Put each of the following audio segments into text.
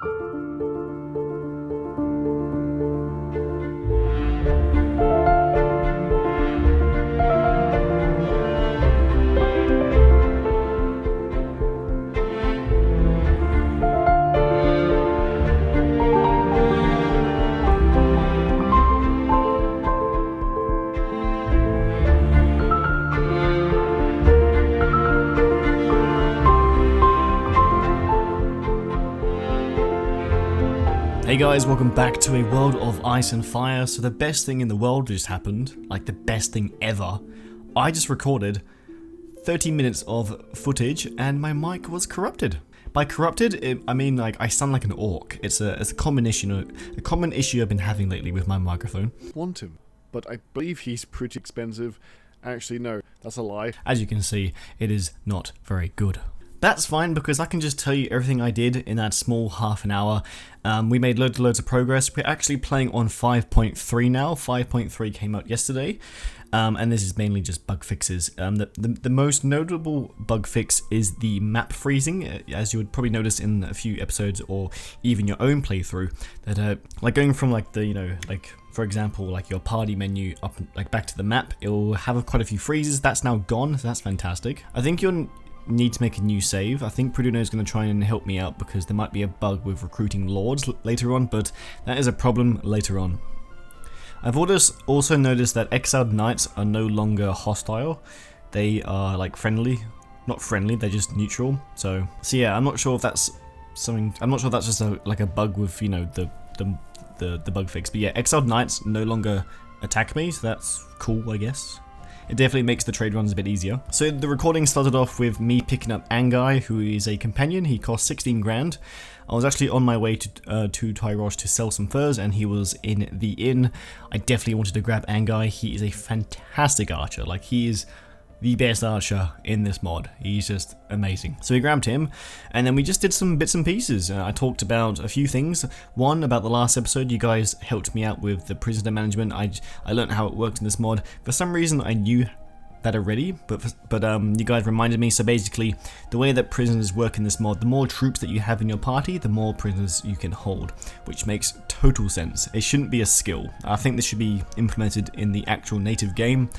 Hey guys, welcome back to a world of ice and fire. So the best thing in the world just happened, like the best thing ever. I just recorded 30 minutes of footage and my mic was corrupted. By corrupted, I mean like I sound like an orc. It's a common issue I've been having lately with my microphone. Want him, but I believe he's pretty expensive. Actually, no, that's a lie. As you can see, it is not very good. That's fine because I can just tell you everything I did in that small half an hour. We made loads of progress. We're actually playing on 5.3 now. 5.3 came out yesterday, and this is mainly just bug fixes. The most notable bug fix is the map freezing, as you would probably notice in a few episodes or even your own playthrough. That like going from like the for example, like your party menu up like back to the map, it'll have quite a few freezes. That's now gone, so that's fantastic. I think you'll need to make a new save. I think Produno is going to try and help me out because there might be a bug with recruiting lords later on, but that is a problem later on. I've also noticed that exiled knights are no longer hostile. They are like friendly. Not friendly, they're just neutral. So yeah, I'm not sure if that's something. I'm not sure if that's just a bug with, you know, the bug fix. But yeah, exiled knights no longer attack me, so that's cool, I guess. It definitely makes the trade runs a bit easier. So the recording started off with me picking up Angai, who is a companion. He cost 16 grand. I was actually on my way to Tyrosh to sell some furs, and he was in the inn. I definitely wanted to grab Angai. He is a fantastic archer. Like, he is the best archer in this mod. He's just amazing. So we grabbed him, and then we just did some bits and pieces. I talked about a few things. One, about the last episode, you guys helped me out with the prisoner management. I learned how it worked in this mod. For some reason, I knew that already, but you guys reminded me. So basically, the way that prisoners work in this mod, the more troops that you have in your party, the more prisoners you can hold, which makes total sense. It shouldn't be a skill. I think this should be implemented in the actual native game.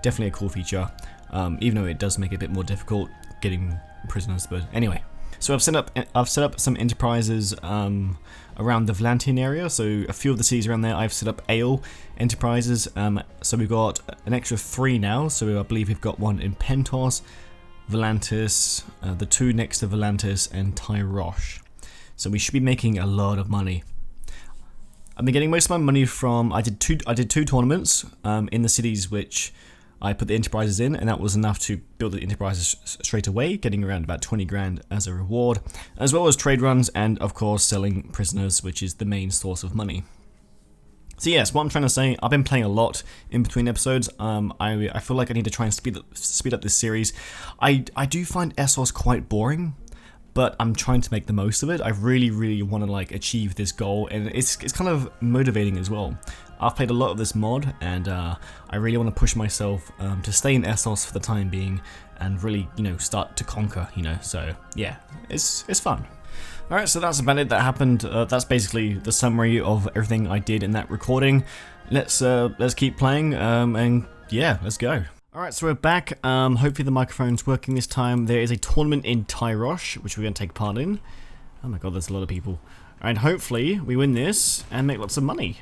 Definitely a cool feature, even though it does make it a bit more difficult getting prisoners. But anyway, so I've set up some enterprises around the Valantian area. So a few of the cities around there, I've set up ale enterprises. So we've got an extra 3 now. So I believe we've got one in Pentos, Volantis, the 2 next to Volantis, and Tyrosh. So we should be making a lot of money. I've been getting most of my money from I did two tournaments in the cities which I put the enterprises in, and that was enough to build the enterprises straight away, getting around about 20 grand as a reward, as well as trade runs and of course selling prisoners, which is the main source of money. So yes, what I'm trying to say, I've been playing a lot in between episodes. I feel like I need to try and speed up this series. I do find Essos quite boring, but I'm trying to make the most of it. I really want to like achieve this goal, and it's kind of motivating as well. I've played a lot of this mod, and I really want to push myself to stay in Essos for the time being, and really, you know, start to conquer, you know. So yeah, it's fun. All right, so that's about it that happened. That's basically the summary of everything I did in that recording. Let's keep playing, and yeah, let's go. Alright, so we're back. Hopefully the microphone's working this time. There is a tournament in Tyrosh, which we're going to take part in. Oh my god, there's a lot of people. And hopefully we win this and make lots of money.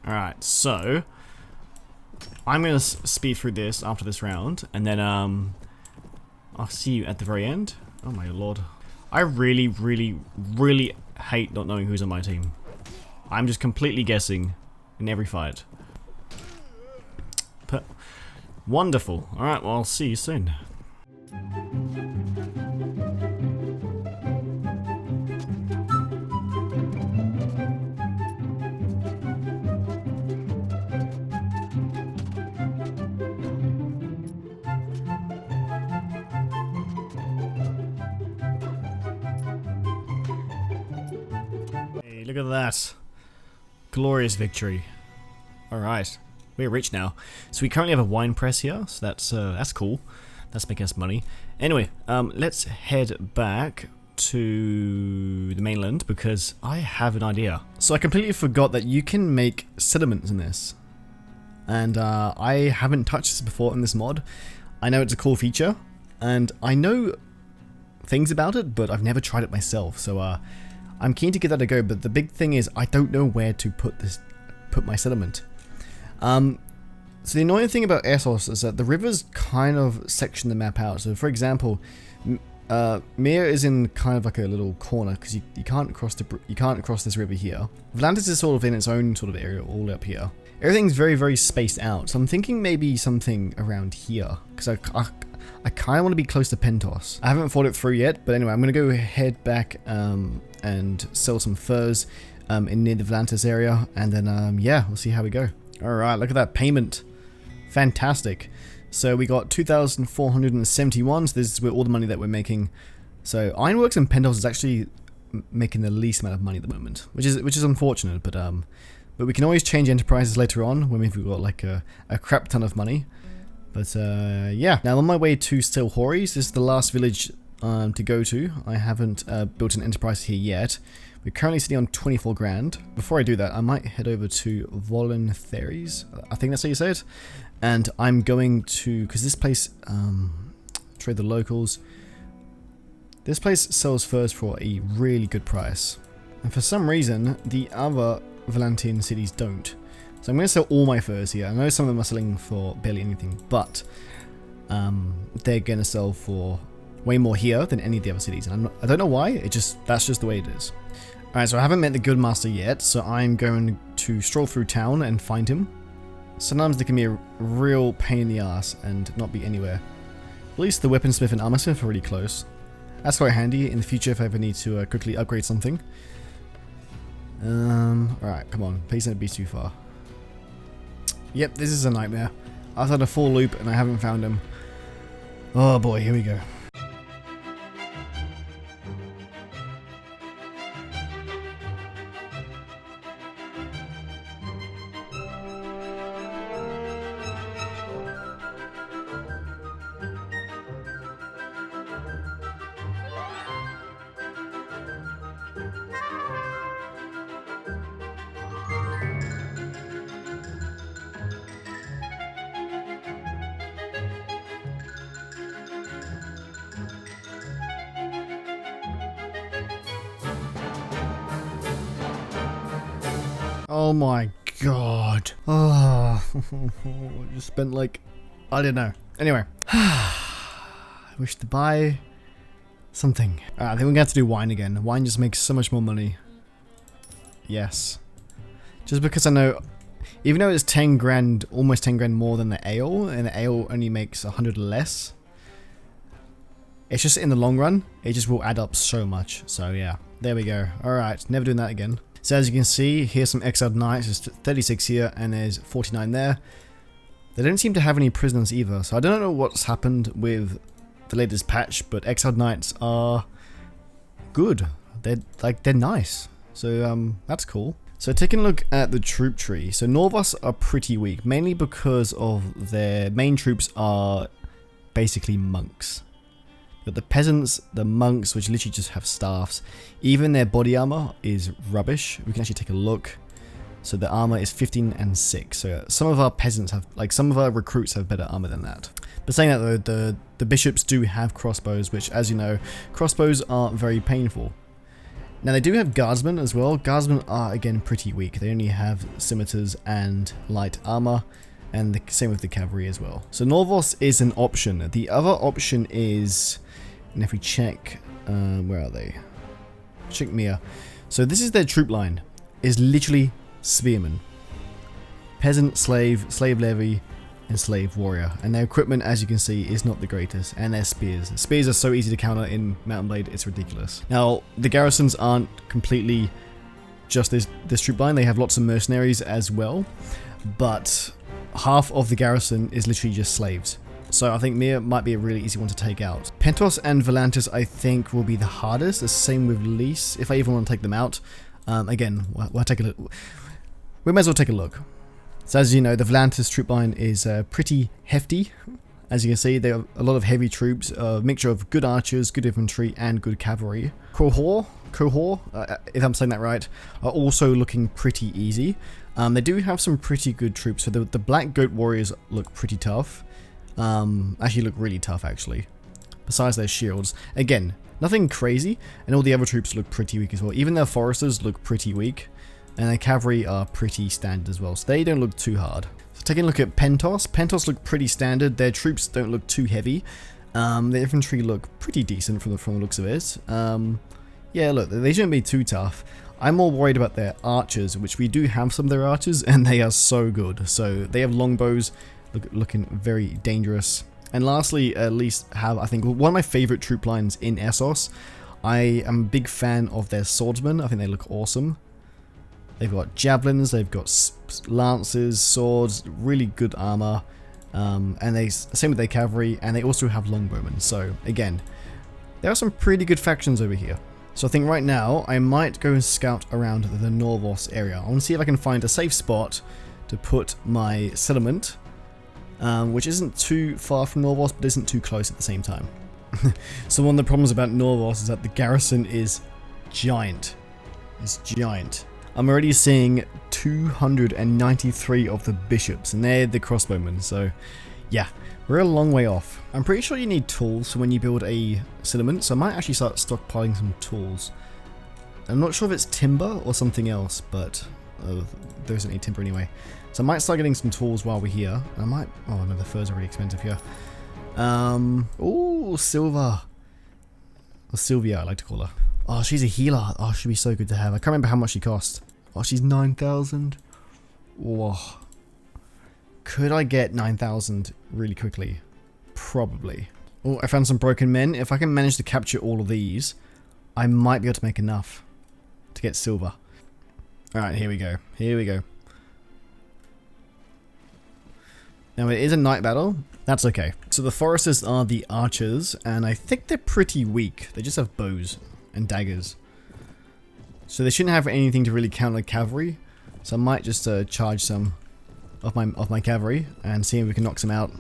Alright, so I'm going to speed through this after this round, and then I'll see you at the very end. Oh my lord. I really hate not knowing who's on my team. I'm just completely guessing in every fight. Wonderful. Alright, well, I'll see you soon. Hey, look at that. Glorious victory. Alright. We're rich now. So we currently have a wine press here, so that's cool. That's making us money. Anyway, let's head back. to the mainland because I have an idea. So I completely forgot that you can make settlements in this. And I haven't touched this before in this mod. I know it's a cool feature, and I know things about it, but I've never tried it myself. So I'm keen to give that a go, but the big thing is I don't know where to put my settlement. So the annoying thing about Essos is that the rivers kind of section the map out. So for example, Mir is in kind of like a little corner because you can't cross this river here. Volantis is sort of in its own sort of area all up here. Everything's very, very spaced out. So I'm thinking maybe something around here because I kind of want to be close to Pentos. I haven't thought it through yet, but anyway, I'm going to go head back and sell some furs in near the Volantis area, and then yeah, we'll see how we go. All right, look at that payment. Fantastic. So we got 2,471, so this is where all the money that we're making. So Ironworks and Pentos is actually making the least amount of money at the moment, which is unfortunate, but we can always change enterprises later on when we've got like a crap ton of money. But yeah, now on my way to Still Horis. This is the last village to go to. I haven't built an enterprise here yet. We're currently sitting on 24 grand. Before I do that, I might head over to Voluntheres. I think that's how you say it. And I'm going to, because this place, trade the locals. This place sells furs for a really good price. And for some reason, the other Volantian cities don't. So I'm going to sell all my furs here. I know some of them are selling for barely anything, but they're going to sell for way more here than any of the other cities. And I don't know why, that's just the way it is. Alright, so I haven't met the Guildmaster yet, so I'm going to stroll through town and find him. Sometimes they can be a real pain in the ass and not be anywhere. At least the weaponsmith and armorsmith are really close. That's quite handy in the future if I ever need to quickly upgrade something. Alright, come on, please don't be too far. Yep, this is a nightmare. I've had a full loop and I haven't found him. Oh boy, here we go. Oh my god. Oh, I just spent like, I don't know. Anyway, I wish to buy something. I think we're gonna have to do wine again. Wine just makes so much more money. Yes. Just because I know, even though it's 10 grand, almost 10 grand more than the ale, and the ale only makes 100 less, it's just in the long run, it just will add up so much. So yeah, there we go. Alright, never doing that again. So as you can see, here's some exiled knights. There's 36 here and there's 49 there. They don't seem to have any prisoners either, so I don't know what's happened with the latest patch, but exiled knights are good. They're nice. So that's cool. So taking a look at the troop tree. So Norvos are pretty weak, mainly because of their main troops are basically monks. But the peasants, the monks, which literally just have staffs, even their body armor is rubbish. We can actually take a look. So the armor is 15 and 6. So some of our peasants have, like some of our recruits have better armor than that. But saying that though, the bishops do have crossbows, which as you know, crossbows are very painful. Now they do have guardsmen as well. Guardsmen are again pretty weak. They only have scimitars and light armor. And the same with the cavalry as well. So Norvos is an option. The other option is, and if we check, where are they? Check Mir. So this is their troop line. Is literally spearmen. Peasant, slave, slave levy, and slave warrior. And their equipment, as you can see, is not the greatest. And their spears. Spears are so easy to counter in Mount & Blade, it's ridiculous. Now, the garrisons aren't completely just this troop line. They have lots of mercenaries as well. But half of the garrison is literally just slaves. So I think Mir might be a really easy one to take out. Pentos and Volantis I think will be the hardest. The same with Lys, if I even want to take them out. Again, we'll take a look. We might as well take a look. So as you know, the Volantis troop line is pretty hefty. As you can see, they have a lot of heavy troops, a mixture of good archers, good infantry, and good cavalry. Kohor, if I'm saying that right, are also looking pretty easy. They do have some pretty good troops. So the Black Goat Warriors look pretty tough. Actually look really tough, actually. Besides their shields. Again, nothing crazy, and all the other troops look pretty weak as well. Even their foresters look pretty weak, and their cavalry are pretty standard as well, so they don't look too hard. So taking a look at Pentos. Pentos look pretty standard. Their troops don't look too heavy. The infantry look pretty decent from the looks of it. Yeah, look, they shouldn't be too tough. I'm more worried about their archers, which we do have some of their archers, and they are so good. So they have longbows, looking very dangerous. And lastly, at least have, I think, one of my favorite troop lines in Essos. I am a big fan of their swordsmen. I think they look awesome. They've got javelins, they've got lances, swords, really good armor. And they same with their cavalry, and they also have longbowmen. So again, there are some pretty good factions over here. So I think right now I might go and scout around the Norvos area. I want to see if I can find a safe spot to put my settlement, which isn't too far from Norvos, but isn't too close at the same time. So one of the problems about Norvos is that the garrison is giant. It's giant. I'm already seeing 293 of the bishops, and they're the crossbowmen, so yeah, we're a long way off. I'm pretty sure you need tools for when you build a settlement, so I might actually start stockpiling some tools. I'm not sure if it's timber or something else, but there isn't any timber anyway. So I might start getting some tools while we're here. I might, oh no, the furs are really expensive here. Oh, Silva. Or Sylvia, I like to call her. Oh, she's a healer. Oh, she'd be so good to have. I can't remember how much she cost. Oh, she's 9,000. Whoa. Could I get 9,000 really quickly? Probably. Oh, I found some broken men. If I can manage to capture all of these, I might be able to make enough to get silver. Alright, here we go. Here we go. Now, it is a night battle. That's okay. So the foresters are the archers, and I think they're pretty weak. They just have bows and daggers. So they shouldn't have anything to really counter cavalry. So I might just charge some of my cavalry and see if we can knock some out.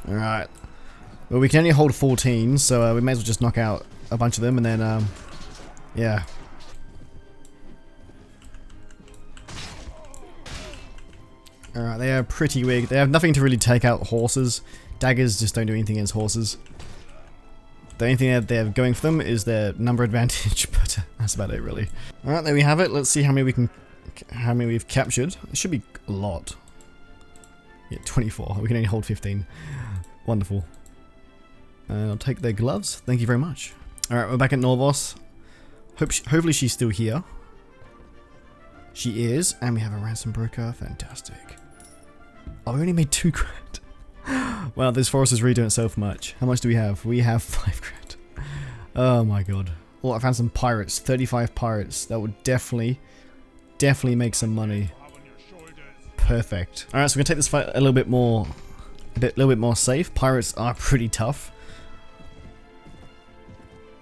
Alright. Well, we can only hold 14, so we may as well just knock out a bunch of them and then, yeah. Alright, they are pretty weak. They have nothing to really take out horses. Daggers just don't do anything against horses. The only thing that they have going for them is their number advantage, but that's about it really. Alright, there we have it. Let's see how many we've captured. It should be a lot. Yeah, 24. We can only hold 15. Wonderful. I'll take their gloves. Thank you very much. Alright, we're back at Norvos. Hopefully she's still here. She is, and we have a ransom broker. Fantastic. Oh, we only made 2 grand. Wow, this forest is really doing so much. How much do we have? We have 5 grand. Oh my god. Oh, I found some pirates. 35 pirates. That would definitely make some money. Perfect. Alright, so we're gonna take this fight a little bit more safe. Pirates are pretty tough.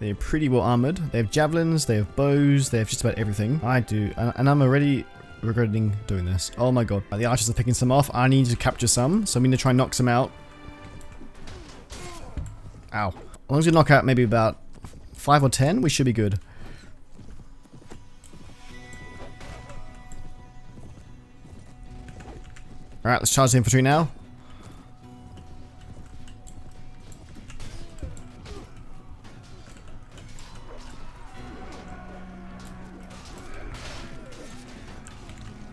They're pretty well armored. They have javelins, they have bows, they have just about everything. I do, and I'm already regretting doing this. Oh my god. The archers are picking some off. I need to capture some, so I'm going to try and knock some out. Ow. As long as we knock out maybe about 5 or 10, we should be good. Alright, let's charge the infantry now.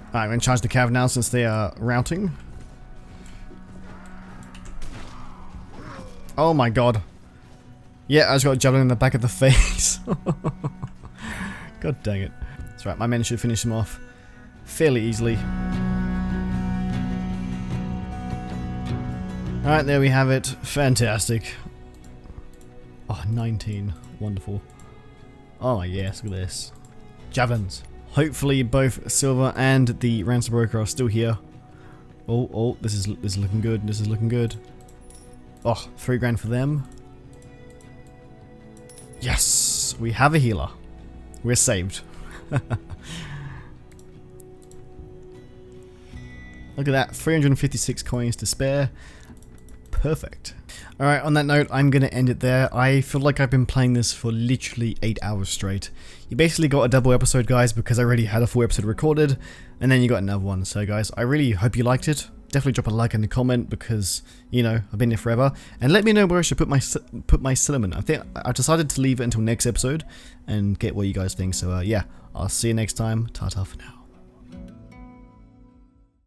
Alright, I'm going to charge the cav now since they are routing. Oh my god. Yeah, I just got a javelin in the back of the face. God dang it. That's right, my men should finish him off fairly easily. Alright, there we have it. Fantastic. Oh, 19. Wonderful. Oh yes, look at this. Javelins. Hopefully both Silver and the ransom broker are still here. Oh, this is looking good. This is looking good. Oh, 3 grand for them. Yes, we have a healer. We're saved. Look at that, 356 coins to spare. perfect. Alright, on that note, I'm going to end it there. I feel like I've been playing this for literally 8 hours straight. You basically got a double episode, guys, because I already had a full episode recorded, and then you got another one. So guys, I really hope you liked it. Definitely drop a like and a comment because, you know, I've been here forever. And let me know where I should put my cinnamon. I think I've decided to leave it until next episode and get what you guys think. So yeah, I'll see you next time. Ta-ta for now.